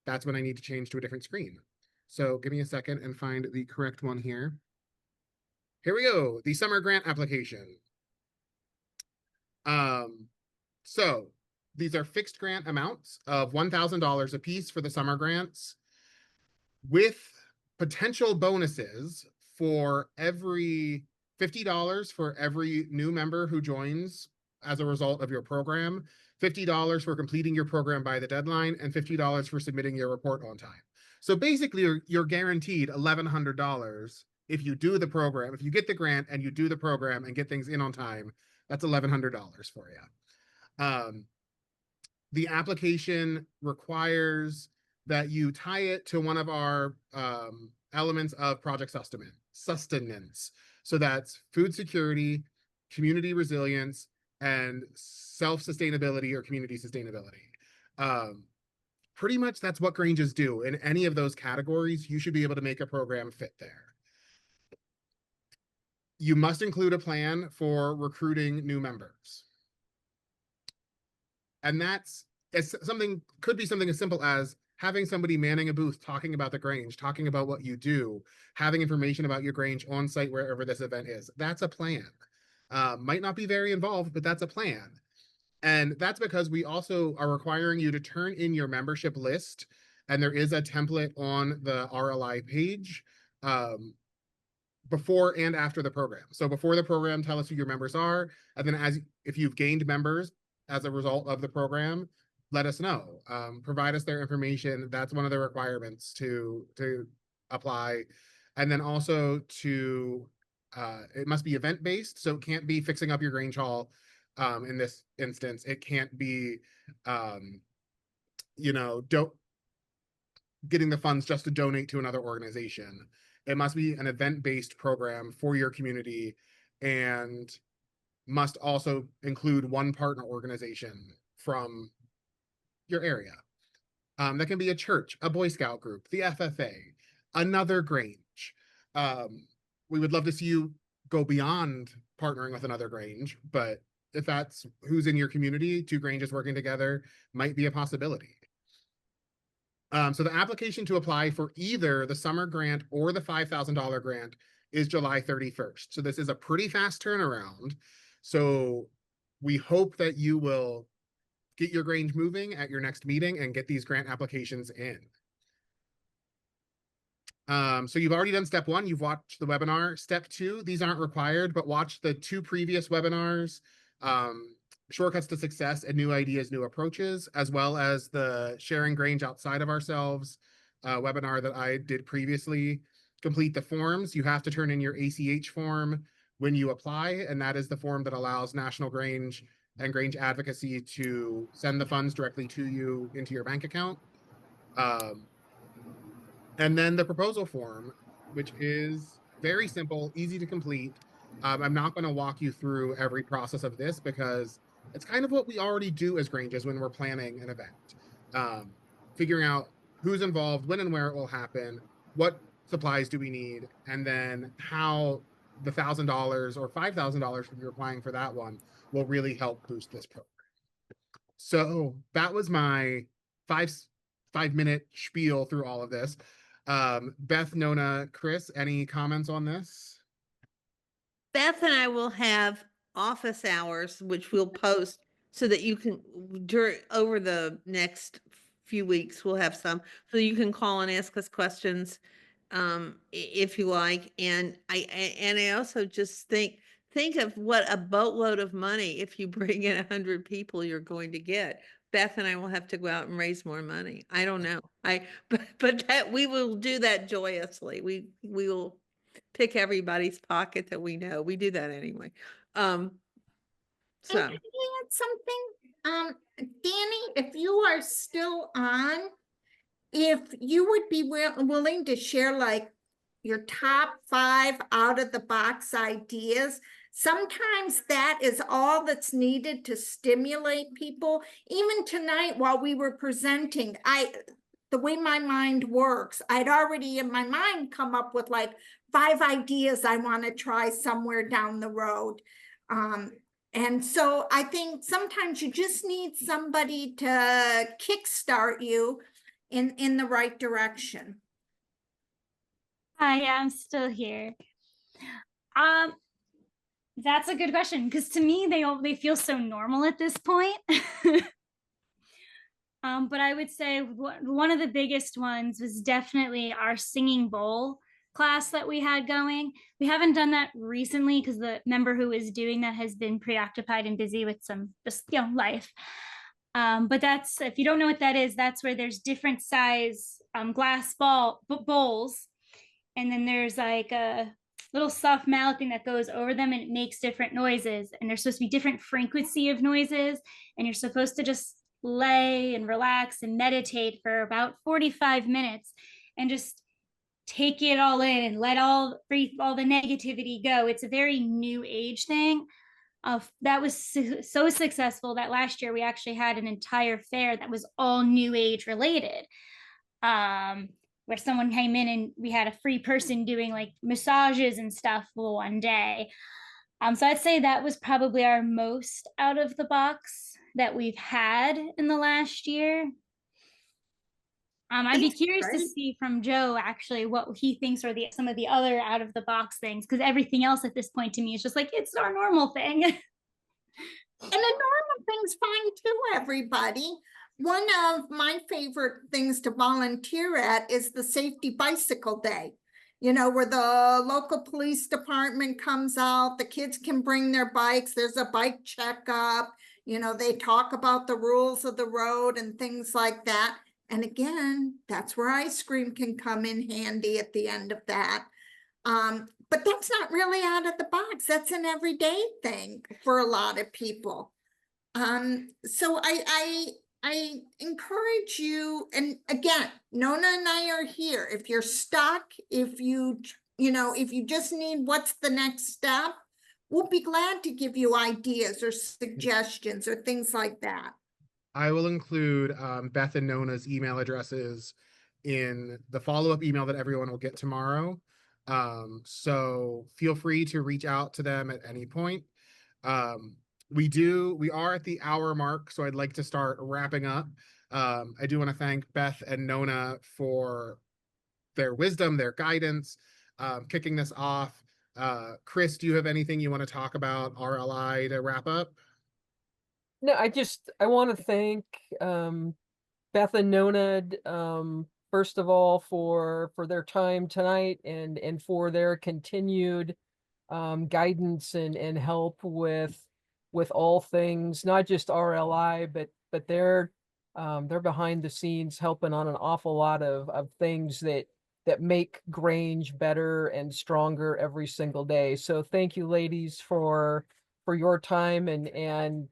that's when I need to change to a different screen. So give me a second and find the correct one here. Here we go, the summer grant application. So these are fixed grant amounts of $1,000 a piece for the summer grants, with potential bonuses for every $50 for every new member who joins as a result of your program, $50 for completing your program by the deadline, and $50 for submitting your report on time. So basically, you're guaranteed $1,100 if you do the program. If you get the grant and you do the program and get things in on time, that's $1,100 for you. The application requires that you tie it to one of our elements of project sustenance. So that's food security, community resilience, and self-sustainability or community sustainability. Pretty much that's what Granges do. In any of those categories, you should be able to make a program fit there. You must include a plan for recruiting new members. And could be something as simple as having somebody manning a booth, talking about the Grange, talking about what you do, having information about your Grange on site wherever this event is. That's a plan. Might not be very involved, but that's a plan. And that's because we also are requiring you to turn in your membership list. And there is a template on the RLI page before and after the program. So before the program, tell us who your members are. And then if you've gained members as a result of the program, let us know. Provide us their information. That's one of the requirements to apply. And then also it must be event-based. So it can't be fixing up your Grange Hall. In this instance, it can't be, getting the funds just to donate to another organization. It must be an event-based program for your community and must also include one partner organization from your area. That can be a church, a Boy Scout group, the FFA, another Grange. We would love to see you go beyond partnering with another Grange, but if that's who's in your community, 2 Granges working together might be a possibility. So the application to apply for either the summer grant or the $5,000 grant is July 31st. So this is a pretty fast turnaround. So we hope that you will get your Grange moving at your next meeting and get these grant applications in. So you've already done step 1, you've watched the webinar. Step 2, these aren't required, but watch the 2 previous webinars. Shortcuts to Success and New Ideas, New Approaches, as well as the Sharing Grange Outside of Ourselves webinar that I did previously. Complete the forms. You have to turn in your ACH form when you apply, and that is the form that allows National Grange and Grange Advocacy to send the funds directly to you into your bank account. And then the proposal form, which is very simple, easy to complete. I'm not going to walk you through every process of this because it's kind of what we already do as Granges when we're planning an event. Figuring out who's involved, when and where it will happen, what supplies do we need, and then how the $1,000 or $5,000 if you're applying for that one will really help boost this program. So that was my five-minute spiel through all of this. Beth, Nona, Chris, any comments on this? Beth and I will have office hours, which we'll post so that you can, over the next few weeks, we'll have some, so you can call and ask us questions if you like. And I also just think of what a boatload of money, if you bring in 100 people, you're going to get. Beth and I will have to go out and raise more money. I don't know. But that we will do that joyously. We will pick everybody's pocket that we know. We do that anyway. And can I add something? Danny, if you are still on, if you would be willing to share like your top 5 out of the box ideas, sometimes that is all that's needed to stimulate people. Even tonight while we were presenting, the way my mind works, I'd already in my mind come up with like 5 ideas I want to try somewhere down the road. And so I think sometimes you just need somebody to kickstart you in the right direction. Hi, I'm still here. That's a good question because to me they feel so normal at this point. But I would say one of the biggest ones was definitely our singing bowl class that we had going. We haven't done that recently because the member who is doing that has been preoccupied and busy with some just life. But that's, if you don't know what that is, that's where there's different size glass bowls, and then there's like a little soft mallet thing that goes over them and it makes different noises, and there's supposed to be different frequency of noises, and you're supposed to just lay and relax and meditate for about 45 minutes and just take it all in and let all the negativity go. It's a very new age thing. That was so successful that last year we actually had an entire fair that was all new age related. Where someone came in and we had a free person doing like massages and stuff for one day. So I'd say that was probably our most out of the box that we've had in the last year. I'd be That's curious to great. see from Joe actually what he thinks are some of the other out of the box things, because everything else at this point to me is just like it's our normal thing. And a normal thing's fine too, everybody. One of my favorite things to volunteer at is the Safety Bicycle Day. You know, where the local police department comes out, the kids can bring their bikes, there's a bike checkup, you know, they talk about the rules of the road and things like that. And again, that's where ice cream can come in handy at the end of that. But that's not really out of the box. That's an everyday thing for a lot of people. So I encourage you, and again, Nona and I are here. If you're stuck, if you just need what's the next step, we'll be glad to give you ideas or suggestions or things like that. I will include Beth and Nona's email addresses in the follow-up email that everyone will get tomorrow. So feel free to reach out to them at any point. We are at the hour mark, so I'd like to start wrapping up. I do want to thank Beth and Nona for their wisdom, their guidance, kicking this off. Chris, do you have anything you want to talk about RLI to wrap up? No, I want to thank Beth and Nona, first of all, for their time tonight and for their continued guidance and help with all things, not just RLI, but they're behind the scenes helping on an awful lot of things that make Grange better and stronger every single day. So thank you, ladies, for your time and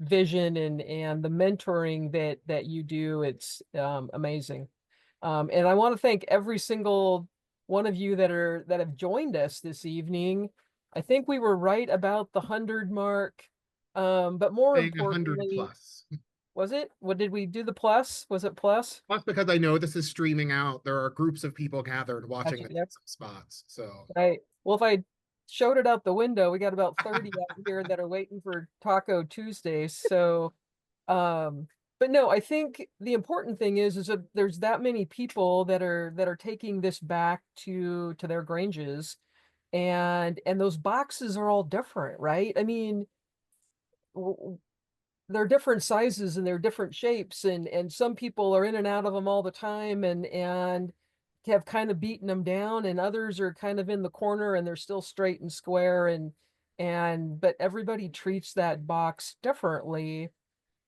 vision and the mentoring that you do. It's amazing. And I want to thank every single one of you that have joined us this evening. I think we were right about the 100 mark. But more Saying 100 importantly, plus. was it? What did we do the plus? Was it plus? Plus, because I know this is streaming out, there are groups of people gathered watching Gotcha, this yep. in some spots. So Right. Well, if I showed it out the window, we got about 30 out here that are waiting for Taco Tuesdays. So, but no, I think the important thing is that there's that many people that are taking this back to their Granges, and those boxes are all different, right? I mean, they're different sizes and they're different shapes, and some people are in and out of them all the time and have kind of beaten them down, and others are kind of in the corner and they're still straight and square, and but everybody treats that box differently.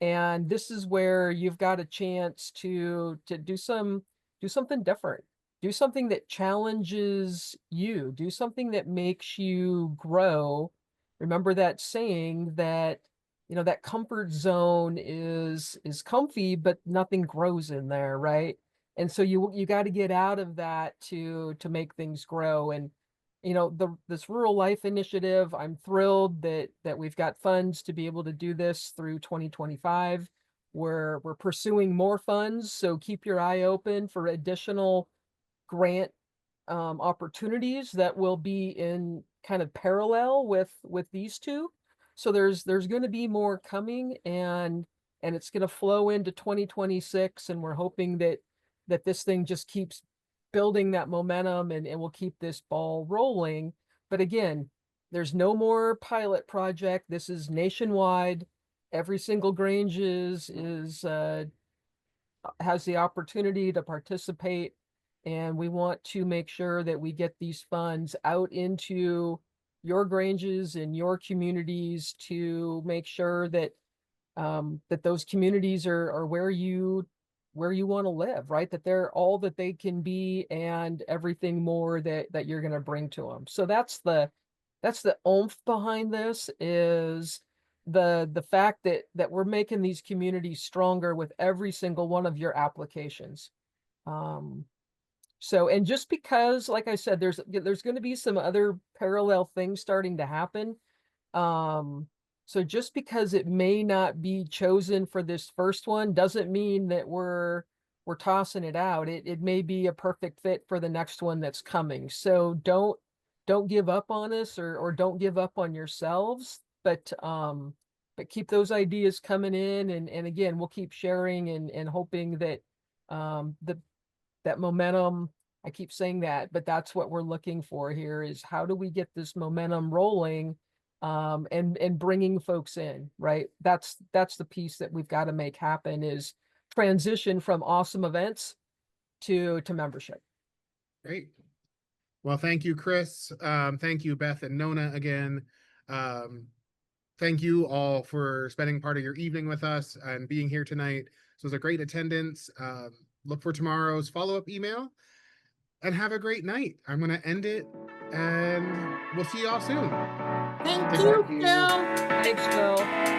And this is where you've got a chance to do something different, do something that challenges you, do something that makes you grow. Remember that saying that that comfort zone is comfy, but nothing grows in there, right? And so you got to get out of that to make things grow. And this rural life initiative, I'm thrilled that we've got funds to be able to do this through 2025. We're pursuing more funds, so keep your eye open for additional grant opportunities that will be in kind of parallel with these two. So there's going to be more coming, and it's going to flow into 2026, and we're hoping that this thing just keeps building that momentum, and we'll keep this ball rolling. But again, there's no more pilot project. This is nationwide. Every single Grange has the opportunity to participate, and we want to make sure that we get these funds out into your Granges and your communities to make sure that that those communities are where you want to live, right? That they're all that they can be, and everything more that you're going to bring to them. So that's the oomph behind this, is the fact that we're making these communities stronger with every single one of your applications. So, and just because, like I said, there's going to be some other parallel things starting to happen. So just because it may not be chosen for this first one doesn't mean that we're tossing it out. It may be a perfect fit for the next one that's coming. So don't give up on us, or don't give up on yourselves, but keep those ideas coming in, and again, we'll keep sharing and hoping that that momentum, I keep saying that, but that's what we're looking for here, is how do we get this momentum rolling, and bringing folks in, right? That's the piece that we've got to make happen, is transition from awesome events to membership. Great. Well, thank you, Chris. Thank you, Beth and Nona, again. Thank you all for spending part of your evening with us and being here tonight. So it was a great attendance. Look for tomorrow's follow-up email, and have a great night. I'm going to end it, and we'll see you all soon. Thank Thank you, you. Phil. Thanks, Phil.